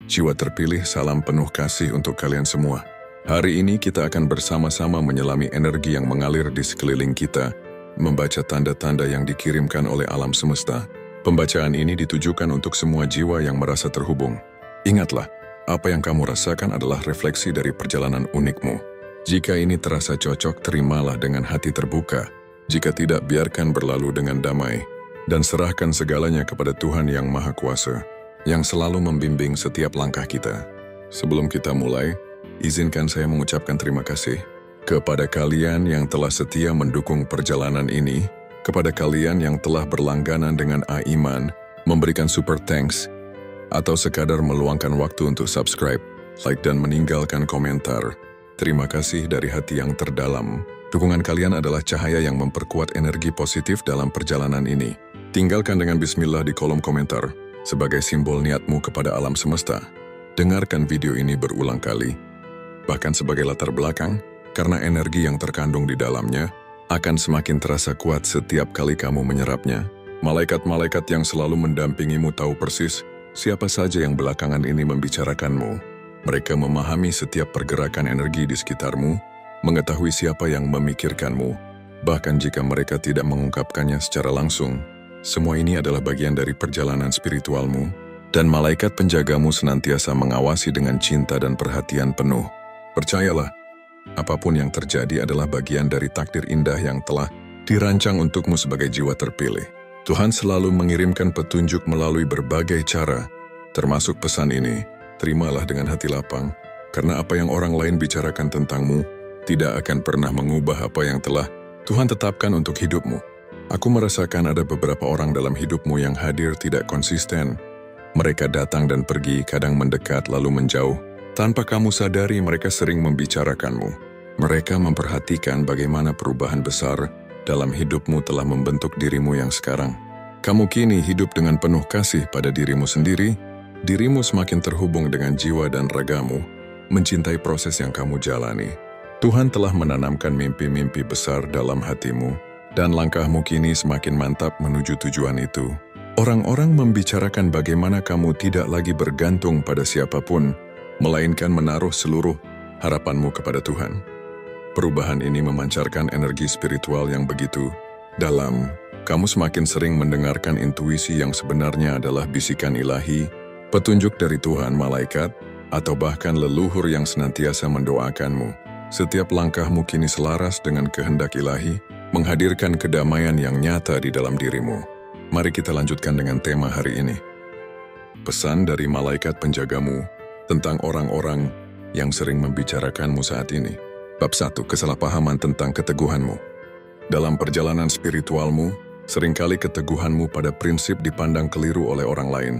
Jiwa terpilih, salam penuh kasih untuk kalian semua. Hari ini kita akan bersama-sama menyelami energi yang mengalir di sekeliling kita, membaca tanda-tanda yang dikirimkan oleh alam semesta. Pembacaan ini ditujukan untuk semua jiwa yang merasa terhubung. Ingatlah, apa yang kamu rasakan adalah refleksi dari perjalanan unikmu. Jika ini terasa cocok, terimalah dengan hati terbuka. Jika tidak, biarkan berlalu dengan damai. Dan serahkan segalanya kepada Tuhan yang Maha Kuasa, yang selalu membimbing setiap langkah kita. Sebelum kita mulai, izinkan saya mengucapkan terima kasih kepada kalian yang telah setia mendukung perjalanan ini, kepada kalian yang telah berlangganan dengan Aiman, memberikan super thanks, atau sekadar meluangkan waktu untuk subscribe, like dan meninggalkan komentar. Terima kasih dari hati yang terdalam. Dukungan kalian adalah cahaya yang memperkuat energi positif dalam perjalanan ini. Tinggalkan dengan bismillah di kolom komentar, sebagai simbol niatmu kepada alam semesta. Dengarkan video ini berulang kali, bahkan sebagai latar belakang, karena energi yang terkandung di dalamnya akan semakin terasa kuat setiap kali kamu menyerapnya. Malaikat-malaikat yang selalu mendampingimu tahu persis siapa saja yang belakangan ini membicarakanmu. Mereka memahami setiap pergerakan energi di sekitarmu, mengetahui siapa yang memikirkanmu, bahkan jika mereka tidak mengungkapkannya secara langsung. Semua ini adalah bagian dari perjalanan spiritualmu, dan malaikat penjagamu senantiasa mengawasi dengan cinta dan perhatian penuh. Percayalah, apapun yang terjadi adalah bagian dari takdir indah yang telah dirancang untukmu sebagai jiwa terpilih. Tuhan selalu mengirimkan petunjuk melalui berbagai cara, termasuk pesan ini. Terimalah dengan hati lapang, karena apa yang orang lain bicarakan tentangmu tidak akan pernah mengubah apa yang telah Tuhan tetapkan untuk hidupmu. Aku merasakan ada beberapa orang dalam hidupmu yang hadir tidak konsisten. Mereka datang dan pergi, kadang mendekat lalu menjauh. Tanpa kamu sadari, mereka sering membicarakanmu. Mereka memperhatikan bagaimana perubahan besar dalam hidupmu telah membentuk dirimu yang sekarang. Kamu kini hidup dengan penuh kasih pada dirimu sendiri. Dirimu semakin terhubung dengan jiwa dan ragamu, mencintai proses yang kamu jalani. Tuhan telah menanamkan mimpi-mimpi besar dalam hatimu, dan langkahmu kini semakin mantap menuju tujuan itu. Orang-orang membicarakan bagaimana kamu tidak lagi bergantung pada siapapun, melainkan menaruh seluruh harapanmu kepada Tuhan. Perubahan ini memancarkan energi spiritual yang begitu dalam. Kamu semakin sering mendengarkan intuisi yang sebenarnya adalah bisikan ilahi, petunjuk dari Tuhan, malaikat, atau bahkan leluhur yang senantiasa mendoakanmu. Setiap langkahmu kini selaras dengan kehendak ilahi, menghadirkan kedamaian yang nyata di dalam dirimu. Mari kita lanjutkan dengan tema hari ini. Pesan dari malaikat penjagamu tentang orang-orang yang sering membicarakanmu saat ini. Bab 1. Kesalahpahaman tentang keteguhanmu. Dalam perjalanan spiritualmu, seringkali keteguhanmu pada prinsip dipandang keliru oleh orang lain.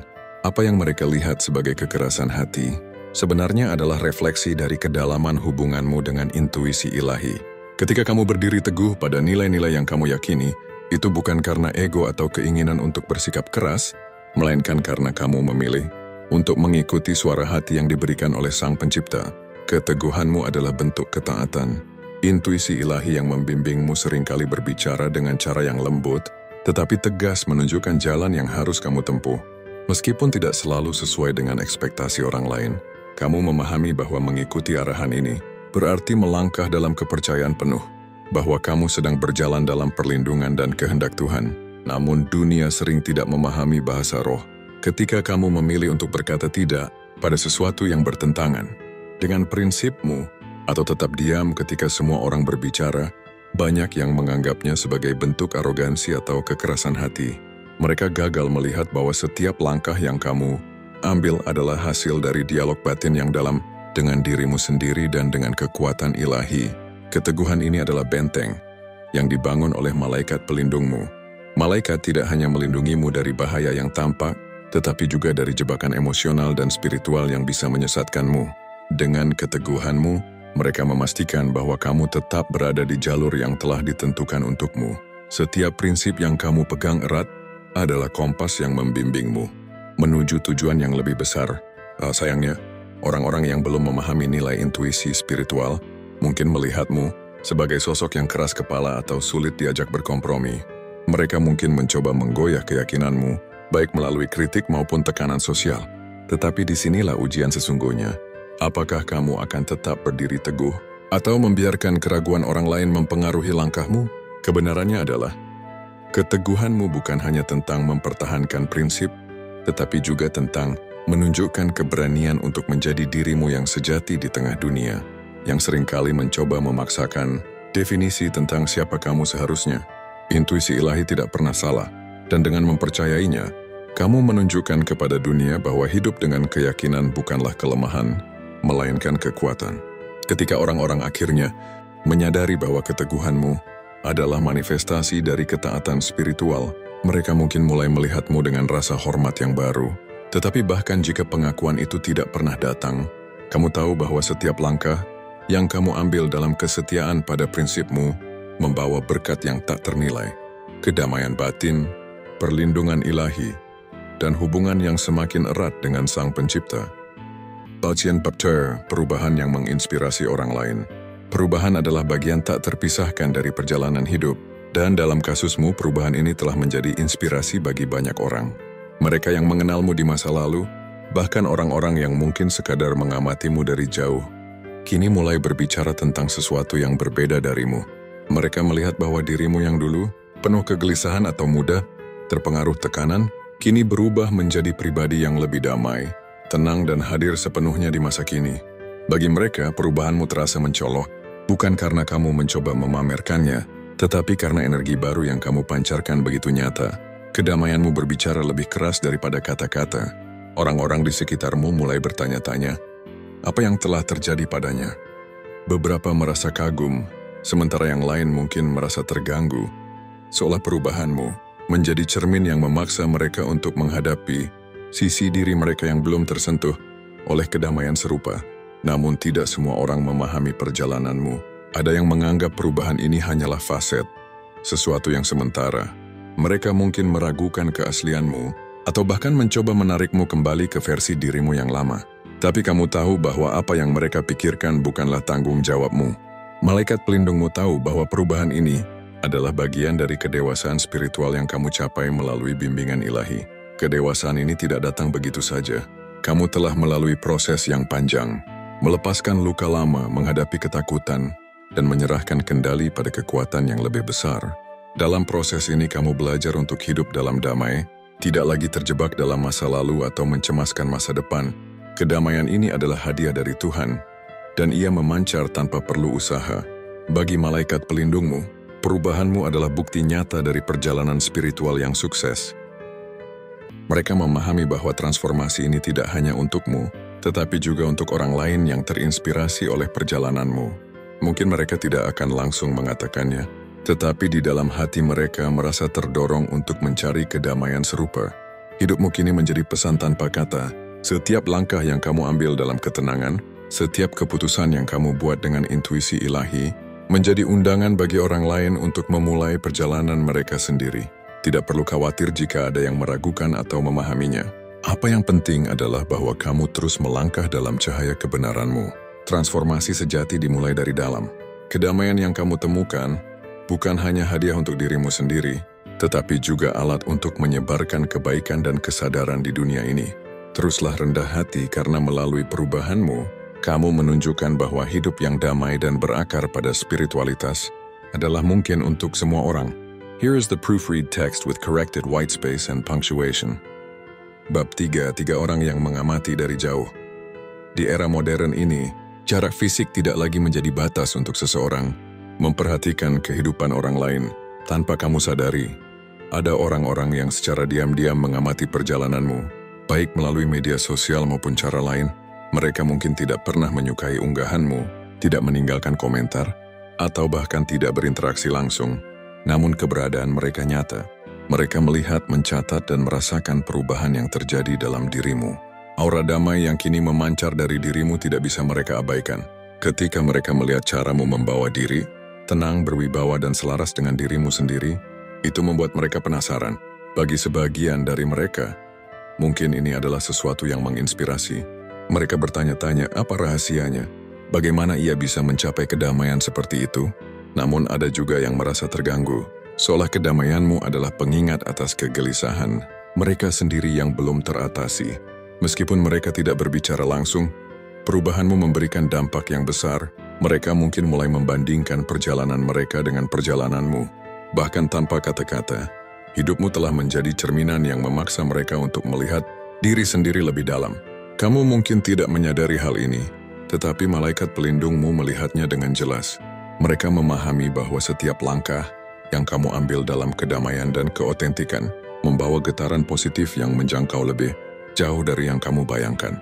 Apa yang mereka lihat sebagai kekerasan hati, sebenarnya adalah refleksi dari kedalaman hubunganmu dengan intuisi ilahi. Ketika kamu berdiri teguh pada nilai-nilai yang kamu yakini, itu bukan karena ego atau keinginan untuk bersikap keras, melainkan karena kamu memilih untuk mengikuti suara hati yang diberikan oleh Sang Pencipta. Keteguhanmu adalah bentuk ketaatan. Intuisi ilahi yang membimbingmu seringkali berbicara dengan cara yang lembut, tetapi tegas menunjukkan jalan yang harus kamu tempuh. Meskipun tidak selalu sesuai dengan ekspektasi orang lain, kamu memahami bahwa mengikuti arahan ini berarti melangkah dalam kepercayaan penuh, bahwa kamu sedang berjalan dalam perlindungan dan kehendak Tuhan. Namun dunia sering tidak memahami bahasa roh. Ketika kamu memilih untuk berkata tidak pada sesuatu yang bertentangan dengan prinsipmu, atau tetap diam ketika semua orang berbicara, banyak yang menganggapnya sebagai bentuk arogansi atau kekerasan hati. Mereka gagal melihat bahwa setiap langkah yang kamu ambil adalah hasil dari dialog batin yang dalam dengan dirimu sendiri dan dengan kekuatan ilahi. Keteguhan ini adalah benteng yang dibangun oleh malaikat pelindungmu. Malaikat tidak hanya melindungimu dari bahaya yang tampak, tetapi juga dari jebakan emosional dan spiritual yang bisa menyesatkanmu. Dengan keteguhanmu, mereka memastikan bahwa kamu tetap berada di jalur yang telah ditentukan untukmu. Setiap prinsip yang kamu pegang erat adalah kompas yang membimbingmu menuju tujuan yang lebih besar. Sayangnya, orang-orang yang belum memahami nilai intuisi spiritual mungkin melihatmu sebagai sosok yang keras kepala atau sulit diajak berkompromi. Mereka mungkin mencoba menggoyah keyakinanmu, baik melalui kritik maupun tekanan sosial. Tetapi disinilah ujian sesungguhnya. Apakah kamu akan tetap berdiri teguh atau membiarkan keraguan orang lain mempengaruhi langkahmu? Kebenarannya adalah, keteguhanmu bukan hanya tentang mempertahankan prinsip, tetapi juga tentang menunjukkan keberanian untuk menjadi dirimu yang sejati di tengah dunia, yang seringkali mencoba memaksakan definisi tentang siapa kamu seharusnya. Intuisi ilahi tidak pernah salah, dan dengan mempercayainya, kamu menunjukkan kepada dunia bahwa hidup dengan keyakinan bukanlah kelemahan, melainkan kekuatan. Ketika orang-orang akhirnya menyadari bahwa keteguhanmu adalah manifestasi dari ketaatan spiritual, mereka mungkin mulai melihatmu dengan rasa hormat yang baru. Tetapi bahkan jika pengakuan itu tidak pernah datang, kamu tahu bahwa setiap langkah yang kamu ambil dalam kesetiaan pada prinsipmu membawa berkat yang tak ternilai, kedamaian batin, perlindungan ilahi, dan hubungan yang semakin erat dengan Sang Pencipta. Bacian Bapter, perubahan yang menginspirasi orang lain. Perubahan adalah bagian tak terpisahkan dari perjalanan hidup, dan dalam kasusmu perubahan ini telah menjadi inspirasi bagi banyak orang. Mereka yang mengenalmu di masa lalu, bahkan orang-orang yang mungkin sekadar mengamatimu dari jauh, kini mulai berbicara tentang sesuatu yang berbeda darimu. Mereka melihat bahwa dirimu yang dulu penuh kegelisahan atau mudah terpengaruh tekanan, kini berubah menjadi pribadi yang lebih damai, tenang dan hadir sepenuhnya di masa kini. Bagi mereka, perubahanmu terasa mencolok, bukan karena kamu mencoba memamerkannya, tetapi karena energi baru yang kamu pancarkan begitu nyata. Kedamaianmu berbicara lebih keras daripada kata-kata. Orang-orang di sekitarmu mulai bertanya-tanya, apa yang telah terjadi padanya? Beberapa merasa kagum, sementara yang lain mungkin merasa terganggu, seolah perubahanmu menjadi cermin yang memaksa mereka untuk menghadapi sisi diri mereka yang belum tersentuh oleh kedamaian serupa. Namun tidak semua orang memahami perjalananmu. Ada yang menganggap perubahan ini hanyalah faset, sesuatu yang sementara. Mereka mungkin meragukan keaslianmu, atau bahkan mencoba menarikmu kembali ke versi dirimu yang lama. Tapi kamu tahu bahwa apa yang mereka pikirkan bukanlah tanggung jawabmu. Malaikat pelindungmu tahu bahwa perubahan ini adalah bagian dari kedewasaan spiritual yang kamu capai melalui bimbingan ilahi. Kedewasaan ini tidak datang begitu saja. Kamu telah melalui proses yang panjang, melepaskan luka lama, menghadapi ketakutan, dan menyerahkan kendali pada kekuatan yang lebih besar. Dalam proses ini kamu belajar untuk hidup dalam damai, tidak lagi terjebak dalam masa lalu atau mencemaskan masa depan. Kedamaian ini adalah hadiah dari Tuhan, dan ia memancar tanpa perlu usaha. Bagi malaikat pelindungmu, perubahanmu adalah bukti nyata dari perjalanan spiritual yang sukses. Mereka memahami bahwa transformasi ini tidak hanya untukmu, tetapi juga untuk orang lain yang terinspirasi oleh perjalananmu. Mungkin mereka tidak akan langsung mengatakannya, tetapi di dalam hati mereka merasa terdorong untuk mencari kedamaian serupa. Hidupmu kini menjadi pesan tanpa kata. Setiap langkah yang kamu ambil dalam ketenangan, setiap keputusan yang kamu buat dengan intuisi ilahi, menjadi undangan bagi orang lain untuk memulai perjalanan mereka sendiri. Tidak perlu khawatir jika ada yang meragukan atau memahaminya. Apa yang penting adalah bahwa kamu terus melangkah dalam cahaya kebenaranmu. Transformasi sejati dimulai dari dalam. Kedamaian yang kamu temukan bukan hanya hadiah untuk dirimu sendiri, tetapi juga alat untuk menyebarkan kebaikan dan kesadaran di dunia ini. Teruslah rendah hati karena melalui perubahanmu, kamu menunjukkan bahwa hidup yang damai dan berakar pada spiritualitas adalah mungkin untuk semua orang. Here is the proofread text with corrected white space and punctuation. Bab 3, 3 orang yang mengamati dari jauh. Di era modern ini, jarak fisik tidak lagi menjadi batas untuk seseorang memperhatikan kehidupan orang lain tanpa kamu sadari. Ada orang-orang yang secara diam-diam mengamati perjalananmu, baik melalui media sosial maupun cara lain. Mereka mungkin tidak pernah menyukai unggahanmu, tidak meninggalkan komentar, atau bahkan tidak berinteraksi langsung. Namun keberadaan mereka nyata. Mereka melihat, mencatat, dan merasakan perubahan yang terjadi dalam dirimu. Aura damai yang kini memancar dari dirimu tidak bisa mereka abaikan. Ketika mereka melihat caramu membawa diri, tenang, berwibawa, dan selaras dengan dirimu sendiri, itu membuat mereka penasaran. Bagi sebagian dari mereka, mungkin ini adalah sesuatu yang menginspirasi. Mereka bertanya-tanya apa rahasianya, bagaimana ia bisa mencapai kedamaian seperti itu. Namun ada juga yang merasa terganggu, seolah kedamaianmu adalah pengingat atas kegelisahan mereka sendiri yang belum teratasi. Meskipun mereka tidak berbicara langsung, perubahanmu memberikan dampak yang besar. Mereka mungkin mulai membandingkan perjalanan mereka dengan perjalananmu. Bahkan tanpa kata-kata, hidupmu telah menjadi cerminan yang memaksa mereka untuk melihat diri sendiri lebih dalam. Kamu mungkin tidak menyadari hal ini, tetapi malaikat pelindungmu melihatnya dengan jelas. Mereka memahami bahwa setiap langkah yang kamu ambil dalam kedamaian dan keotentikan membawa getaran positif yang menjangkau lebih jauh dari yang kamu bayangkan.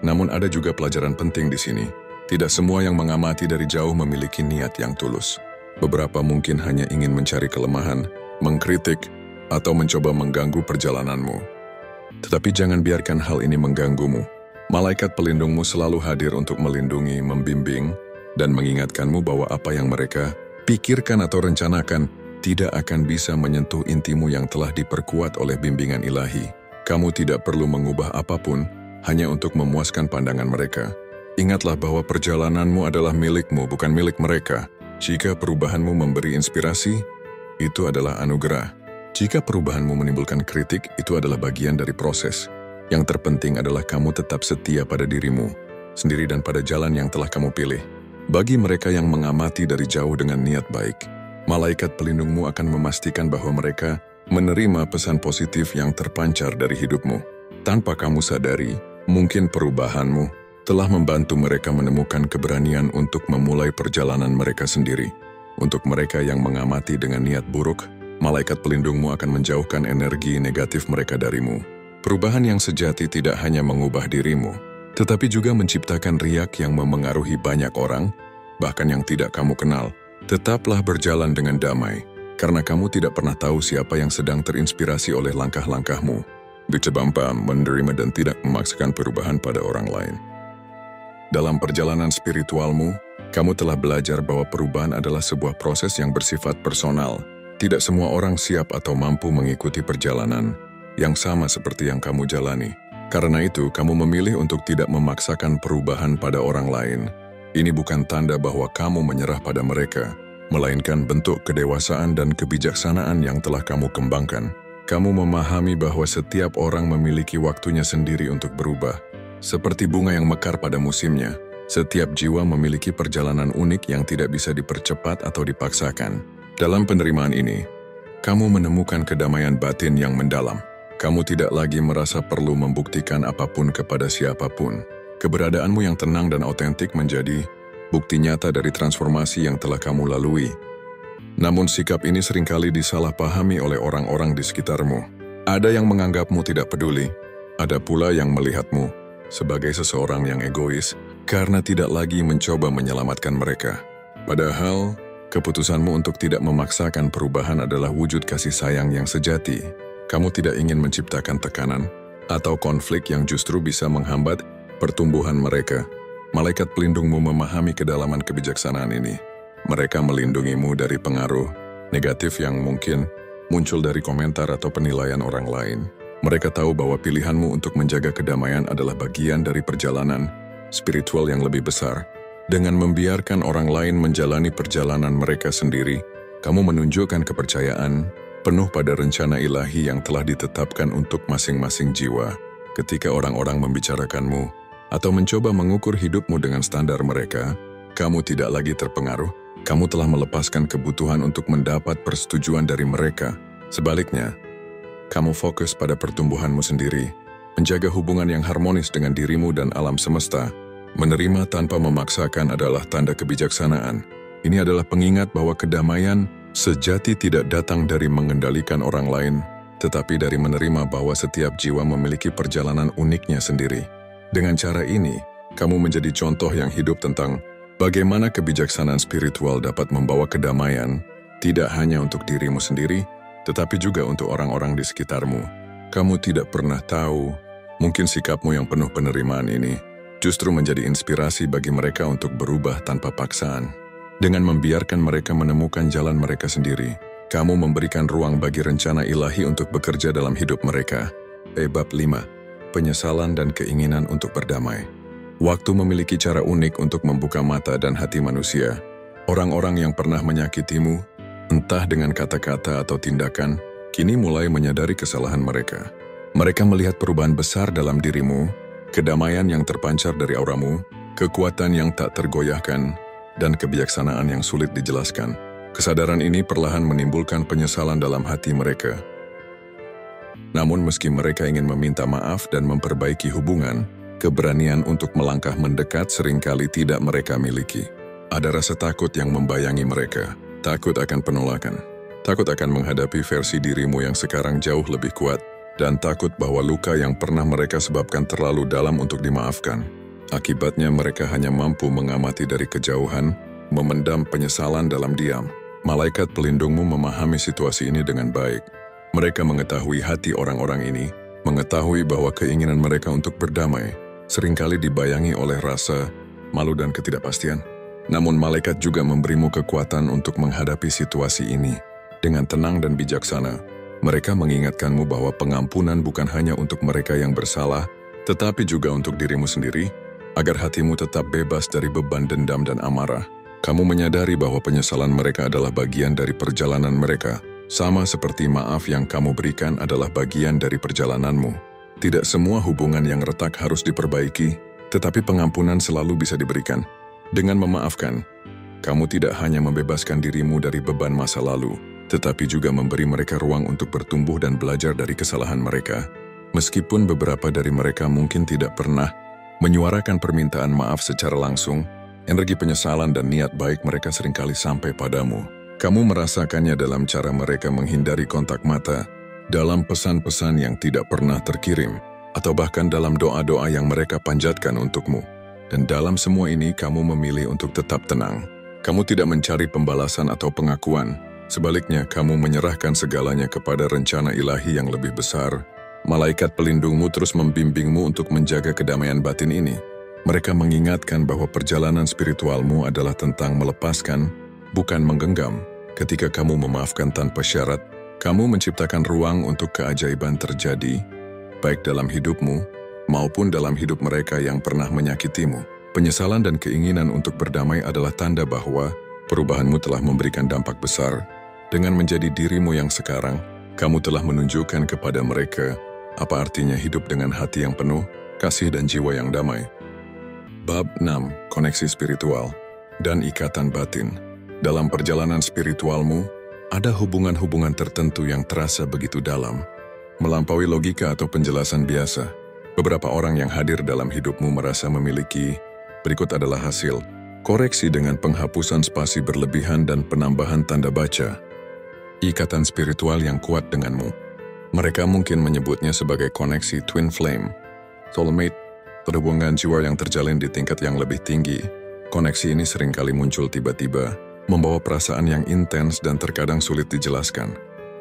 Namun ada juga pelajaran penting di sini. Tidak semua yang mengamati dari jauh memiliki niat yang tulus. Beberapa mungkin hanya ingin mencari kelemahan, mengkritik, atau mencoba mengganggu perjalananmu. Tetapi jangan biarkan hal ini mengganggumu. Malaikat pelindungmu selalu hadir untuk melindungi, membimbing, dan mengingatkanmu bahwa apa yang mereka pikirkan atau rencanakan tidak akan bisa menyentuh intimu yang telah diperkuat oleh bimbingan ilahi. Kamu tidak perlu mengubah apapun hanya untuk memuaskan pandangan mereka. Ingatlah bahwa perjalananmu adalah milikmu, bukan milik mereka. Jika perubahanmu memberi inspirasi, itu adalah anugerah. Jika perubahanmu menimbulkan kritik, itu adalah bagian dari proses. Yang terpenting adalah kamu tetap setia pada dirimu sendiri dan pada jalan yang telah kamu pilih. Bagi mereka yang mengamati dari jauh dengan niat baik, malaikat pelindungmu akan memastikan bahwa mereka menerima pesan positif yang terpancar dari hidupmu. Tanpa kamu sadari, mungkin perubahanmu telah membantu mereka menemukan keberanian untuk memulai perjalanan mereka sendiri. Untuk mereka yang mengamati dengan niat buruk, malaikat pelindungmu akan menjauhkan energi negatif mereka darimu. Perubahan yang sejati tidak hanya mengubah dirimu, tetapi juga menciptakan riak yang memengaruhi banyak orang, bahkan yang tidak kamu kenal. Tetaplah berjalan dengan damai, karena kamu tidak pernah tahu siapa yang sedang terinspirasi oleh langkah-langkahmu. Dicoba menerima dan tidak memaksakan perubahan pada orang lain. Dalam perjalanan spiritualmu, kamu telah belajar bahwa perubahan adalah sebuah proses yang bersifat personal. Tidak semua orang siap atau mampu mengikuti perjalanan yang sama seperti yang kamu jalani. Karena itu, kamu memilih untuk tidak memaksakan perubahan pada orang lain. Ini bukan tanda bahwa kamu menyerah pada mereka, melainkan bentuk kedewasaan dan kebijaksanaan yang telah kamu kembangkan. Kamu memahami bahwa setiap orang memiliki waktunya sendiri untuk berubah. Seperti bunga yang mekar pada musimnya, setiap jiwa memiliki perjalanan unik yang tidak bisa dipercepat atau dipaksakan. Dalam penerimaan ini, kamu menemukan kedamaian batin yang mendalam. Kamu tidak lagi merasa perlu membuktikan apapun kepada siapapun. Keberadaanmu yang tenang dan otentik menjadi bukti nyata dari transformasi yang telah kamu lalui. Namun sikap ini seringkali disalahpahami oleh orang-orang di sekitarmu. Ada yang menganggapmu tidak peduli, ada pula yang melihatmu sebagai seseorang yang egois karena tidak lagi mencoba menyelamatkan mereka. Padahal, keputusanmu untuk tidak memaksakan perubahan adalah wujud kasih sayang yang sejati. Kamu tidak ingin menciptakan tekanan atau konflik yang justru bisa menghambat pertumbuhan mereka. Malaikat pelindungmu memahami kedalaman kebijaksanaan ini. Mereka melindungimu dari pengaruh negatif yang mungkin muncul dari komentar atau penilaian orang lain. Mereka tahu bahwa pilihanmu untuk menjaga kedamaian adalah bagian dari perjalanan spiritual yang lebih besar. Dengan membiarkan orang lain menjalani perjalanan mereka sendiri, kamu menunjukkan kepercayaan penuh pada rencana ilahi yang telah ditetapkan untuk masing-masing jiwa. Ketika orang-orang membicarakanmu atau mencoba mengukur hidupmu dengan standar mereka, kamu tidak lagi terpengaruh. Kamu telah melepaskan kebutuhan untuk mendapat persetujuan dari mereka. Sebaliknya, kamu fokus pada pertumbuhanmu sendiri, menjaga hubungan yang harmonis dengan dirimu dan alam semesta. Menerima tanpa memaksakan adalah tanda kebijaksanaan. Ini adalah pengingat bahwa kedamaian sejati tidak datang dari mengendalikan orang lain, tetapi dari menerima bahwa setiap jiwa memiliki perjalanan uniknya sendiri. Dengan cara ini, kamu menjadi contoh yang hidup tentang bagaimana kebijaksanaan spiritual dapat membawa kedamaian, tidak hanya untuk dirimu sendiri, tetapi juga untuk orang-orang di sekitarmu. Kamu tidak pernah tahu, mungkin sikapmu yang penuh penerimaan ini justru menjadi inspirasi bagi mereka untuk berubah tanpa paksaan. Dengan membiarkan mereka menemukan jalan mereka sendiri, kamu memberikan ruang bagi rencana ilahi untuk bekerja dalam hidup mereka. Bab 5. Penyesalan dan keinginan untuk berdamai. Waktu memiliki cara unik untuk membuka mata dan hati manusia. Orang-orang yang pernah menyakitimu, entah dengan kata-kata atau tindakan, kini mulai menyadari kesalahan mereka. Mereka melihat perubahan besar dalam dirimu kedamaian yang terpancar dari auramu, kekuatan yang tak tergoyahkan, dan kebijaksanaan yang sulit dijelaskan. Kesadaran ini perlahan menimbulkan penyesalan dalam hati mereka. Namun meski mereka ingin meminta maaf dan memperbaiki hubungan, keberanian untuk melangkah mendekat seringkali tidak mereka miliki. Ada rasa takut yang membayangi mereka, takut akan penolakan, takut akan menghadapi versi dirimu yang sekarang jauh lebih kuat, dan takut bahwa luka yang pernah mereka sebabkan terlalu dalam untuk dimaafkan. Akibatnya mereka hanya mampu mengamati dari kejauhan, memendam penyesalan dalam diam. Malaikat pelindungmu memahami situasi ini dengan baik. Mereka mengetahui hati orang-orang ini, mengetahui bahwa keinginan mereka untuk berdamai seringkali dibayangi oleh rasa malu dan ketidakpastian. Namun malaikat juga memberimu kekuatan untuk menghadapi situasi ini. Dengan tenang dan bijaksana, mereka mengingatkanmu bahwa pengampunan bukan hanya untuk mereka yang bersalah, tetapi juga untuk dirimu sendiri, agar hatimu tetap bebas dari beban dendam dan amarah. Kamu menyadari bahwa penyesalan mereka adalah bagian dari perjalanan mereka, sama seperti maaf yang kamu berikan adalah bagian dari perjalananmu. Tidak semua hubungan yang retak harus diperbaiki, tetapi pengampunan selalu bisa diberikan. Dengan memaafkan, kamu tidak hanya membebaskan dirimu dari beban masa lalu, tetapi juga memberi mereka ruang untuk bertumbuh dan belajar dari kesalahan mereka. Meskipun beberapa dari mereka mungkin tidak pernah menyuarakan permintaan maaf secara langsung, energi penyesalan dan niat baik mereka seringkali sampai padamu. Kamu merasakannya dalam cara mereka menghindari kontak mata, dalam pesan-pesan yang tidak pernah terkirim, atau bahkan dalam doa-doa yang mereka panjatkan untukmu. Dan dalam semua ini kamu memilih untuk tetap tenang. Kamu tidak mencari pembalasan atau pengakuan. Sebaliknya, kamu menyerahkan segalanya kepada rencana ilahi yang lebih besar. Malaikat pelindungmu terus membimbingmu untuk menjaga kedamaian batin ini. Mereka mengingatkan bahwa perjalanan spiritualmu adalah tentang melepaskan, bukan menggenggam. Ketika kamu memaafkan tanpa syarat, kamu menciptakan ruang untuk keajaiban terjadi, baik dalam hidupmu maupun dalam hidup mereka yang pernah menyakitimu. Penyesalan dan keinginan untuk berdamai adalah tanda bahwa perubahanmu telah memberikan dampak besar. Dengan menjadi dirimu yang sekarang, kamu telah menunjukkan kepada mereka apa artinya hidup dengan hati yang penuh, kasih dan jiwa yang damai. Bab 6. Koneksi spiritual dan ikatan batin. Dalam perjalanan spiritualmu, ada hubungan-hubungan tertentu yang terasa begitu dalam, melampaui logika atau penjelasan biasa. Beberapa orang yang hadir dalam hidupmu merasa memiliki, berikut adalah hasil, koreksi dengan penghapusan spasi berlebihan dan penambahan tanda baca. Ikatan spiritual yang kuat denganmu. Mereka mungkin menyebutnya sebagai koneksi twin flame, soulmate, hubungan jiwa yang terjalin di tingkat yang lebih tinggi. Koneksi ini seringkali muncul tiba-tiba, membawa perasaan yang intens dan terkadang sulit dijelaskan.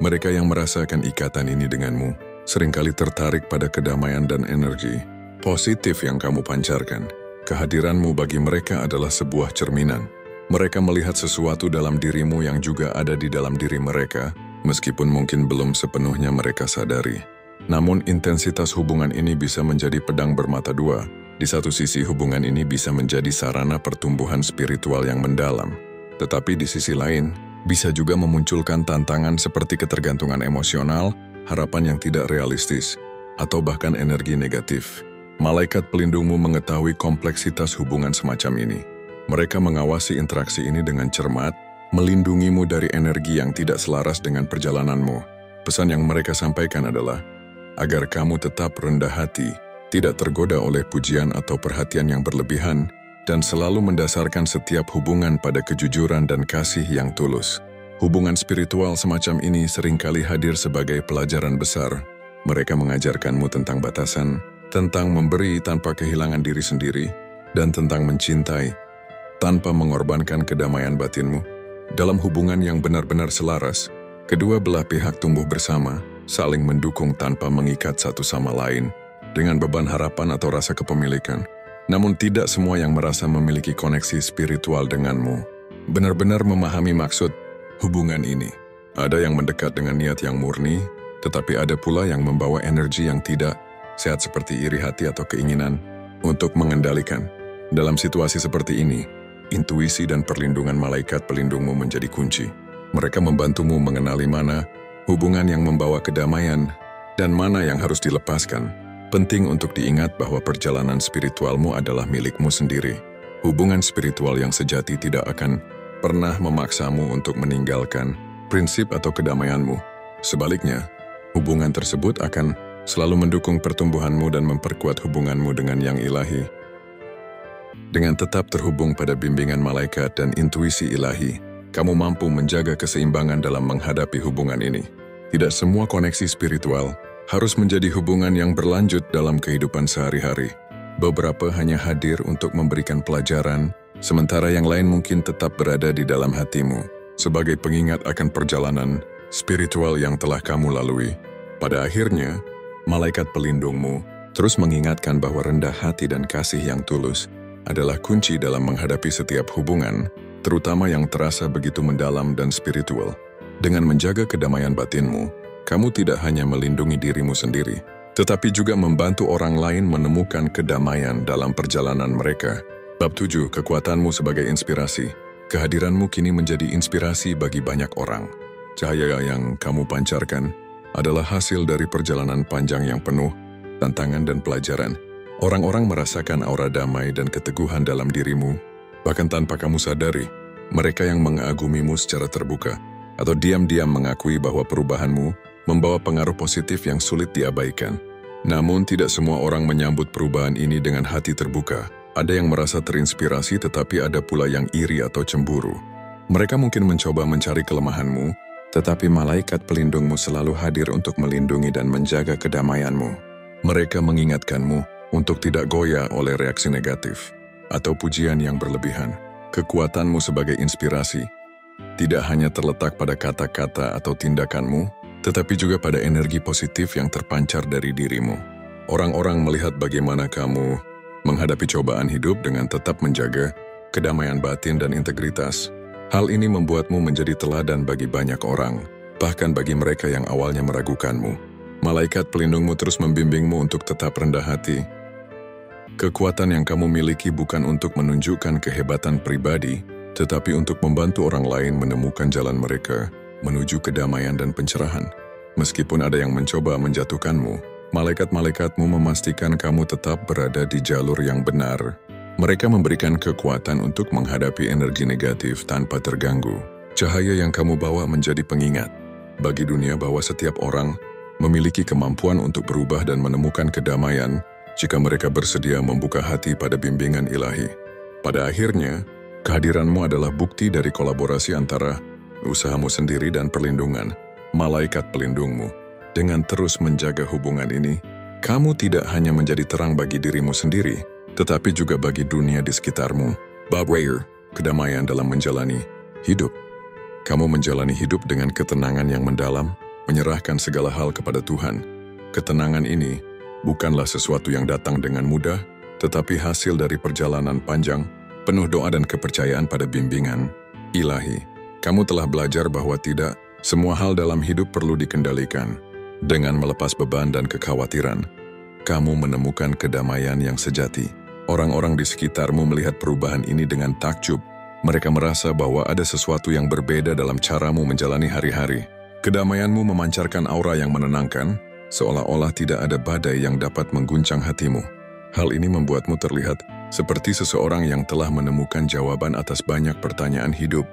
Mereka yang merasakan ikatan ini denganmu, seringkali tertarik pada kedamaian dan energi positif yang kamu pancarkan. Kehadiranmu bagi mereka adalah sebuah cerminan. Mereka melihat sesuatu dalam dirimu yang juga ada di dalam diri mereka, meskipun mungkin belum sepenuhnya mereka sadari. Namun intensitas hubungan ini bisa menjadi pedang bermata dua. Di satu sisi hubungan ini bisa menjadi sarana pertumbuhan spiritual yang mendalam. Tetapi di sisi lain, bisa juga memunculkan tantangan seperti ketergantungan emosional, harapan yang tidak realistis, atau bahkan energi negatif. Malaikat pelindungmu mengetahui kompleksitas hubungan semacam ini. Mereka mengawasi interaksi ini dengan cermat, melindungimu dari energi yang tidak selaras dengan perjalananmu. Pesan yang mereka sampaikan adalah, agar kamu tetap rendah hati, tidak tergoda oleh pujian atau perhatian yang berlebihan, dan selalu mendasarkan setiap hubungan pada kejujuran dan kasih yang tulus. Hubungan spiritual semacam ini seringkali hadir sebagai pelajaran besar. Mereka mengajarkanmu tentang batasan, tentang memberi tanpa kehilangan diri sendiri, dan tentang mencintai tanpa mengorbankan kedamaian batinmu. Dalam hubungan yang benar-benar selaras, kedua belah pihak tumbuh bersama, saling mendukung tanpa mengikat satu sama lain, dengan beban harapan atau rasa kepemilikan. Namun tidak semua yang merasa memiliki koneksi spiritual denganmu benar-benar memahami maksud hubungan ini. Ada yang mendekat dengan niat yang murni, tetapi ada pula yang membawa energi yang tidak sehat seperti iri hati atau keinginan untuk mengendalikan. Dalam situasi seperti ini, intuisi dan perlindungan malaikat pelindungmu menjadi kunci. Mereka membantumu mengenali mana hubungan yang membawa kedamaian dan mana yang harus dilepaskan. Penting untuk diingat bahwa perjalanan spiritualmu adalah milikmu sendiri. Hubungan spiritual yang sejati tidak akan pernah memaksamu untuk meninggalkan prinsip atau kedamaianmu. Sebaliknya, hubungan tersebut akan selalu mendukung pertumbuhanmu dan memperkuat hubunganmu dengan yang ilahi. Dengan tetap terhubung pada bimbingan malaikat dan intuisi ilahi, kamu mampu menjaga keseimbangan dalam menghadapi hubungan ini. Tidak semua koneksi spiritual harus menjadi hubungan yang berlanjut dalam kehidupan sehari-hari. Beberapa hanya hadir untuk memberikan pelajaran, sementara yang lain mungkin tetap berada di dalam hatimu, sebagai pengingat akan perjalanan spiritual yang telah kamu lalui. Pada akhirnya, malaikat pelindungmu terus mengingatkan bahwa rendah hati dan kasih yang tulus adalah kunci dalam menghadapi setiap hubungan, terutama yang terasa begitu mendalam dan spiritual. Dengan menjaga kedamaian batinmu, kamu tidak hanya melindungi dirimu sendiri, tetapi juga membantu orang lain menemukan kedamaian dalam perjalanan mereka. Bab 7. Kekuatanmu sebagai inspirasi. Kehadiranmu kini menjadi inspirasi bagi banyak orang. Cahaya yang kamu pancarkan adalah hasil dari perjalanan panjang yang penuh tantangan dan pelajaran. Orang-orang merasakan aura damai dan keteguhan dalam dirimu, bahkan tanpa kamu sadari. Mereka yang mengagumimu secara terbuka atau diam-diam mengakui bahwa perubahanmu membawa pengaruh positif yang sulit diabaikan. Namun tidak semua orang menyambut perubahan ini dengan hati terbuka. Ada yang merasa terinspirasi tetapi ada pula yang iri atau cemburu. Mereka mungkin mencoba mencari kelemahanmu, tetapi malaikat pelindungmu selalu hadir untuk melindungi dan menjaga kedamaianmu. Mereka mengingatkanmu untuk tidak goyah oleh reaksi negatif atau pujian yang berlebihan. Kekuatanmu sebagai inspirasi tidak hanya terletak pada kata-kata atau tindakanmu, tetapi juga pada energi positif yang terpancar dari dirimu. Orang-orang melihat bagaimana kamu menghadapi cobaan hidup dengan tetap menjaga kedamaian batin dan integritas. Hal ini membuatmu menjadi teladan bagi banyak orang, bahkan bagi mereka yang awalnya meragukanmu. Malaikat pelindungmu terus membimbingmu untuk tetap rendah hati. Kekuatan yang kamu miliki bukan untuk menunjukkan kehebatan pribadi, tetapi untuk membantu orang lain menemukan jalan mereka menuju kedamaian dan pencerahan. Meskipun ada yang mencoba menjatuhkanmu, malaikat-malaikatmu memastikan kamu tetap berada di jalur yang benar. Mereka memberikan kekuatan untuk menghadapi energi negatif tanpa terganggu. Cahaya yang kamu bawa menjadi pengingat bagi dunia bahwa setiap orang memiliki kemampuan untuk berubah dan menemukan kedamaian jika mereka bersedia membuka hati pada bimbingan ilahi. Pada akhirnya, kehadiranmu adalah bukti dari kolaborasi antara usahamu sendiri dan perlindungan malaikat pelindungmu. Dengan terus menjaga hubungan ini, kamu tidak hanya menjadi terang bagi dirimu sendiri, tetapi juga bagi dunia di sekitarmu. Bob Weir, kedamaian dalam menjalani hidup. Kamu menjalani hidup dengan ketenangan yang mendalam, menyerahkan segala hal kepada Tuhan. Ketenangan ini bukanlah sesuatu yang datang dengan mudah, tetapi hasil dari perjalanan panjang, penuh doa dan kepercayaan pada bimbingan ilahi. Kamu telah belajar bahwa tidak semua hal dalam hidup perlu dikendalikan. Dengan melepas beban dan kekhawatiran, kamu menemukan kedamaian yang sejati. Orang-orang di sekitarmu melihat perubahan ini dengan takjub. Mereka merasa bahwa ada sesuatu yang berbeda dalam caramu menjalani hari-hari. Kedamaianmu memancarkan aura yang menenangkan, seolah-olah tidak ada badai yang dapat mengguncang hatimu. Hal ini membuatmu terlihat seperti seseorang yang telah menemukan jawaban atas banyak pertanyaan hidup.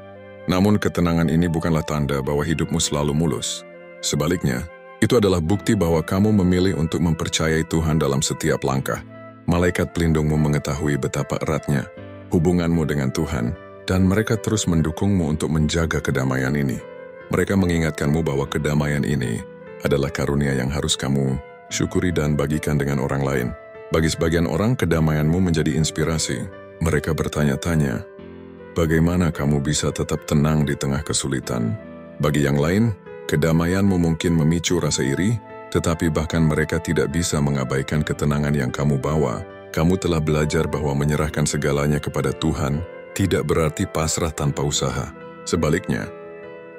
Namun ketenangan ini bukanlah tanda bahwa hidupmu selalu mulus. Sebaliknya, itu adalah bukti bahwa kamu memilih untuk mempercayai Tuhan dalam setiap langkah. Malaikat pelindungmu mengetahui betapa eratnya hubunganmu dengan Tuhan, dan mereka terus mendukungmu untuk menjaga kedamaian ini. Mereka mengingatkanmu bahwa kedamaian ini adalah karunia yang harus kamu syukuri dan bagikan dengan orang lain. Bagi sebagian orang, kedamaianmu menjadi inspirasi. Mereka bertanya-tanya, bagaimana kamu bisa tetap tenang di tengah kesulitan? Bagi yang lain, kedamaianmu mungkin memicu rasa iri, tetapi bahkan mereka tidak bisa mengabaikan ketenangan yang kamu bawa. Kamu telah belajar bahwa menyerahkan segalanya kepada Tuhan tidak berarti pasrah tanpa usaha. Sebaliknya,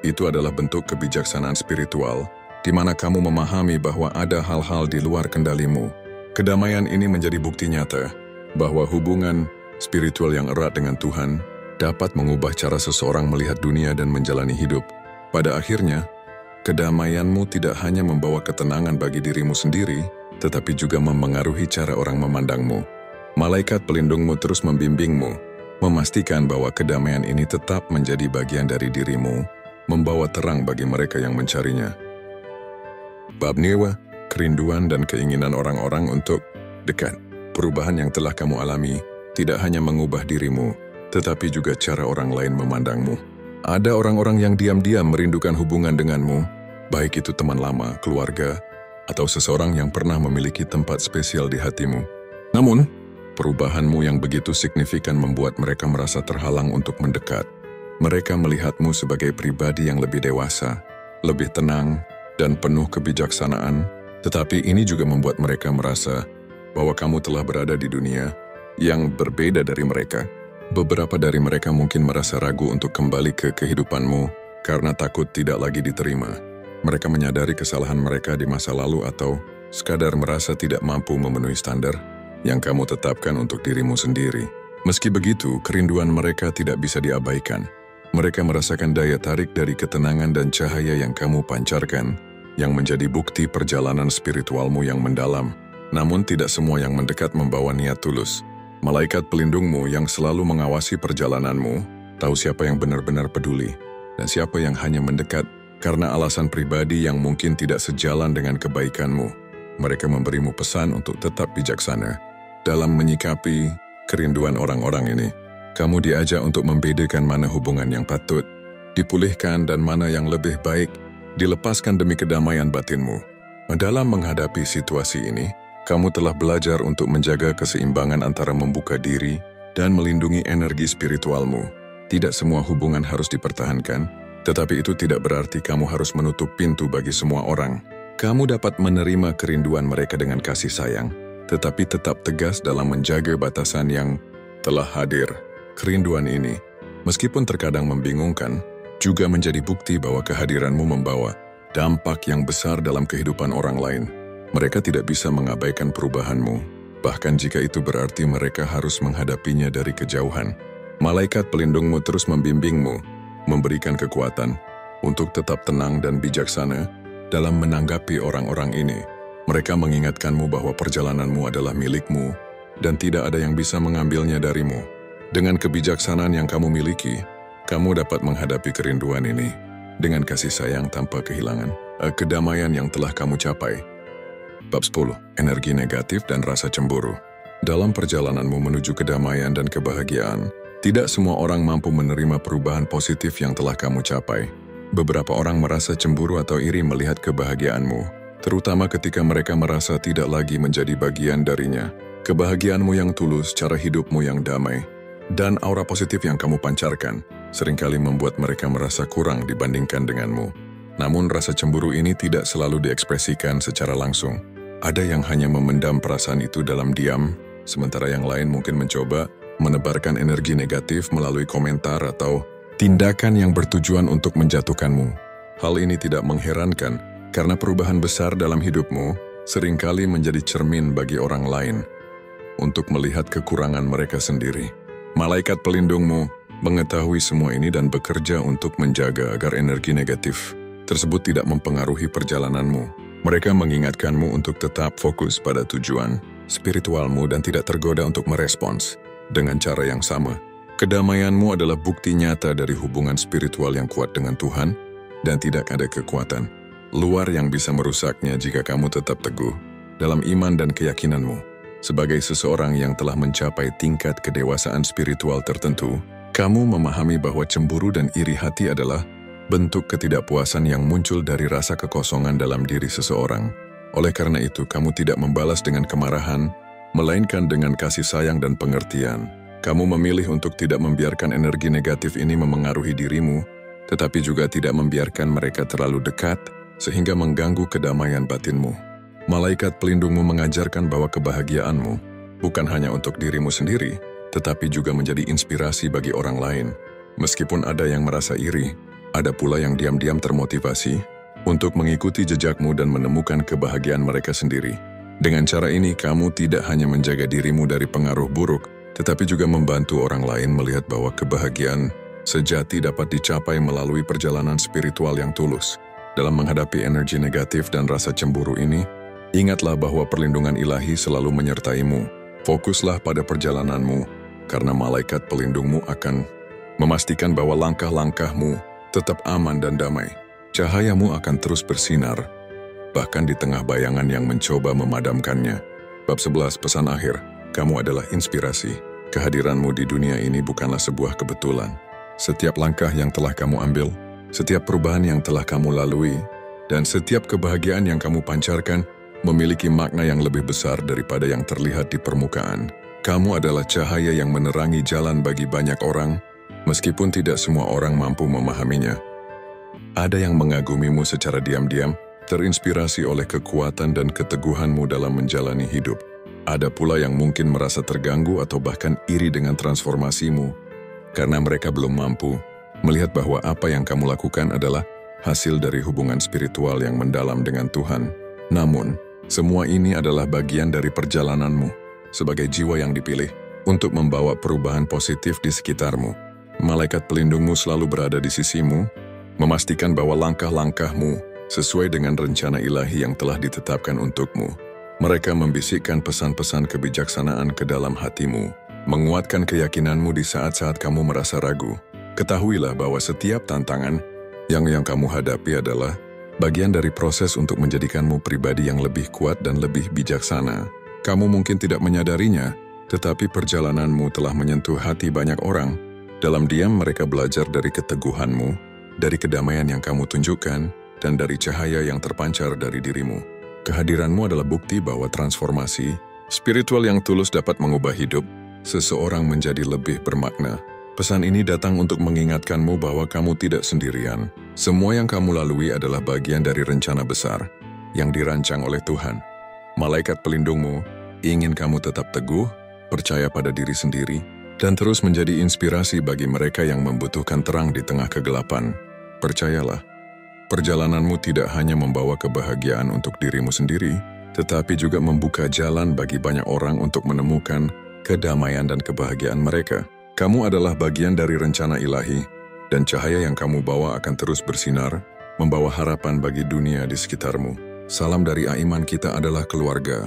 itu adalah bentuk kebijaksanaan spiritual, di mana kamu memahami bahwa ada hal-hal di luar kendalimu. Kedamaian ini menjadi bukti nyata bahwa hubungan spiritual yang erat dengan Tuhan dapat mengubah cara seseorang melihat dunia dan menjalani hidup. Pada akhirnya, kedamaianmu tidak hanya membawa ketenangan bagi dirimu sendiri, tetapi juga memengaruhi cara orang memandangmu. Malaikat pelindungmu terus membimbingmu, memastikan bahwa kedamaian ini tetap menjadi bagian dari dirimu, membawa terang bagi mereka yang mencarinya. Bab Nirwa, kerinduan dan keinginan orang-orang untuk dekat. Perubahan yang telah kamu alami tidak hanya mengubah dirimu, tetapi juga cara orang lain memandangmu. Ada orang-orang yang diam-diam merindukan hubungan denganmu, baik itu teman lama, keluarga, atau seseorang yang pernah memiliki tempat spesial di hatimu. Namun, perubahanmu yang begitu signifikan membuat mereka merasa terhalang untuk mendekat. Mereka melihatmu sebagai pribadi yang lebih dewasa, lebih tenang, dan penuh kebijaksanaan, tetapi ini juga membuat mereka merasa bahwa kamu telah berada di dunia yang berbeda dari mereka. Beberapa dari mereka mungkin merasa ragu untuk kembali ke kehidupanmu karena takut tidak lagi diterima. Mereka menyadari kesalahan mereka di masa lalu atau sekadar merasa tidak mampu memenuhi standar yang kamu tetapkan untuk dirimu sendiri. Meski begitu, kerinduan mereka tidak bisa diabaikan. Mereka merasakan daya tarik dari ketenangan dan cahaya yang kamu pancarkan, yang menjadi bukti perjalanan spiritualmu yang mendalam. Namun tidak semua yang mendekat membawa niat tulus. Malaikat pelindungmu yang selalu mengawasi perjalananmu, tahu siapa yang benar-benar peduli, dan siapa yang hanya mendekat karena alasan pribadi yang mungkin tidak sejalan dengan kebaikanmu. Mereka memberimu pesan untuk tetap bijaksana. Dalam menyikapi kerinduan orang-orang ini, kamu diajak untuk membedakan mana hubungan yang patut dipulihkan dan mana yang lebih baik dilepaskan demi kedamaian batinmu. Dalam menghadapi situasi ini, kamu telah belajar untuk menjaga keseimbangan antara membuka diri dan melindungi energi spiritualmu. Tidak semua hubungan harus dipertahankan, tetapi itu tidak berarti kamu harus menutup pintu bagi semua orang. Kamu dapat menerima kerinduan mereka dengan kasih sayang, tetapi tetap tegas dalam menjaga batasan yang telah hadir. Kerinduan ini, meskipun terkadang membingungkan, juga menjadi bukti bahwa kehadiranmu membawa dampak yang besar dalam kehidupan orang lain. Mereka tidak bisa mengabaikan perubahanmu, bahkan jika itu berarti mereka harus menghadapinya dari kejauhan. Malaikat pelindungmu terus membimbingmu, memberikan kekuatan untuk tetap tenang dan bijaksana dalam menanggapi orang-orang ini. Mereka mengingatkanmu bahwa perjalananmu adalah milikmu dan tidak ada yang bisa mengambilnya darimu. Dengan kebijaksanaan yang kamu miliki, kamu dapat menghadapi kerinduan ini dengan kasih sayang tanpa kehilangan kedamaian yang telah kamu capai. Bab 10. Energi negatif dan rasa cemburu. Dalam perjalananmu menuju kedamaian dan kebahagiaan, tidak semua orang mampu menerima perubahan positif yang telah kamu capai. Beberapa orang merasa cemburu atau iri melihat kebahagiaanmu, terutama ketika mereka merasa tidak lagi menjadi bagian darinya. Kebahagiaanmu yang tulus, cara hidupmu yang damai, dan aura positif yang kamu pancarkan seringkali membuat mereka merasa kurang dibandingkan denganmu. Namun rasa cemburu ini tidak selalu diekspresikan secara langsung. Ada yang hanya memendam perasaan itu dalam diam, sementara yang lain mungkin mencoba menebarkan energi negatif melalui komentar atau tindakan yang bertujuan untuk menjatuhkanmu. Hal ini tidak mengherankan, karena perubahan besar dalam hidupmu seringkali menjadi cermin bagi orang lain untuk melihat kekurangan mereka sendiri. Malaikat pelindungmu mengetahui semua ini dan bekerja untuk menjaga agar energi negatif tersebut tidak mempengaruhi perjalananmu. Mereka mengingatkanmu untuk tetap fokus pada tujuan spiritualmu dan tidak tergoda untuk merespons dengan cara yang sama. Kedamaianmu adalah bukti nyata dari hubungan spiritual yang kuat dengan Tuhan dan tidak ada kekuatan luar yang bisa merusaknya jika kamu tetap teguh dalam iman dan keyakinanmu. Sebagai seseorang yang telah mencapai tingkat kedewasaan spiritual tertentu, kamu memahami bahwa cemburu dan iri hati adalah bentuk ketidakpuasan yang muncul dari rasa kekosongan dalam diri seseorang. Oleh karena itu, kamu tidak membalas dengan kemarahan, melainkan dengan kasih sayang dan pengertian. Kamu memilih untuk tidak membiarkan energi negatif ini memengaruhi dirimu, tetapi juga tidak membiarkan mereka terlalu dekat, sehingga mengganggu kedamaian batinmu. Malaikat pelindungmu mengajarkan bahwa kebahagiaanmu bukan hanya untuk dirimu sendiri, tetapi juga menjadi inspirasi bagi orang lain. Meskipun ada yang merasa iri, ada pula yang diam-diam termotivasi untuk mengikuti jejakmu dan menemukan kebahagiaan mereka sendiri. Dengan cara ini, kamu tidak hanya menjaga dirimu dari pengaruh buruk, tetapi juga membantu orang lain melihat bahwa kebahagiaan sejati dapat dicapai melalui perjalanan spiritual yang tulus. Dalam menghadapi energi negatif dan rasa cemburu ini, Ingatlah bahwa perlindungan ilahi selalu menyertaimu. Fokuslah pada perjalananmu, karena malaikat pelindungmu akan memastikan bahwa langkah-langkahmu tetap aman dan damai. Cahayamu akan terus bersinar, bahkan di tengah bayangan yang mencoba memadamkannya. Bab 11 pesan akhir, kamu adalah inspirasi. Kehadiranmu di dunia ini bukanlah sebuah kebetulan. Setiap langkah yang telah kamu ambil, setiap perubahan yang telah kamu lalui, dan setiap kebahagiaan yang kamu pancarkan memiliki makna yang lebih besar daripada yang terlihat di permukaan. Kamu adalah cahaya yang menerangi jalan bagi banyak orang, meskipun tidak semua orang mampu memahaminya. Ada yang mengagumimu secara diam-diam, terinspirasi oleh kekuatan dan keteguhanmu dalam menjalani hidup. Ada pula yang mungkin merasa terganggu atau bahkan iri dengan transformasimu, karena mereka belum mampu melihat bahwa apa yang kamu lakukan adalah hasil dari hubungan spiritual yang mendalam dengan Tuhan. Namun, semua ini adalah bagian dari perjalananmu sebagai jiwa yang dipilih untuk membawa perubahan positif di sekitarmu. Malaikat pelindungmu selalu berada di sisimu, memastikan bahwa langkah-langkahmu sesuai dengan rencana ilahi yang telah ditetapkan untukmu. Mereka membisikkan pesan-pesan kebijaksanaan ke dalam hatimu, menguatkan keyakinanmu di saat-saat kamu merasa ragu. Ketahuilah bahwa setiap tantangan yang kamu hadapi adalah bagian dari proses untuk menjadikanmu pribadi yang lebih kuat dan lebih bijaksana. Kamu mungkin tidak menyadarinya, tetapi perjalananmu telah menyentuh hati banyak orang. Dalam diam mereka belajar dari keteguhanmu, dari kedamaian yang kamu tunjukkan, dan dari cahaya yang terpancar dari dirimu. Kehadiranmu adalah bukti bahwa transformasi spiritual yang tulus dapat mengubah hidup seseorang menjadi lebih bermakna. Pesan ini datang untuk mengingatkanmu bahwa kamu tidak sendirian. Semua yang kamu lalui adalah bagian dari rencana besar yang dirancang oleh Tuhan. Malaikat pelindungmu ingin kamu tetap teguh, percaya pada diri sendiri, dan terus menjadi inspirasi bagi mereka yang membutuhkan terang di tengah kegelapan. Percayalah, perjalananmu tidak hanya membawa kebahagiaan untuk dirimu sendiri, tetapi juga membuka jalan bagi banyak orang untuk menemukan kedamaian dan kebahagiaan mereka. Kamu adalah bagian dari rencana ilahi, dan cahaya yang kamu bawa akan terus bersinar, membawa harapan bagi dunia di sekitarmu. Salam dari Aiman, kita adalah keluarga.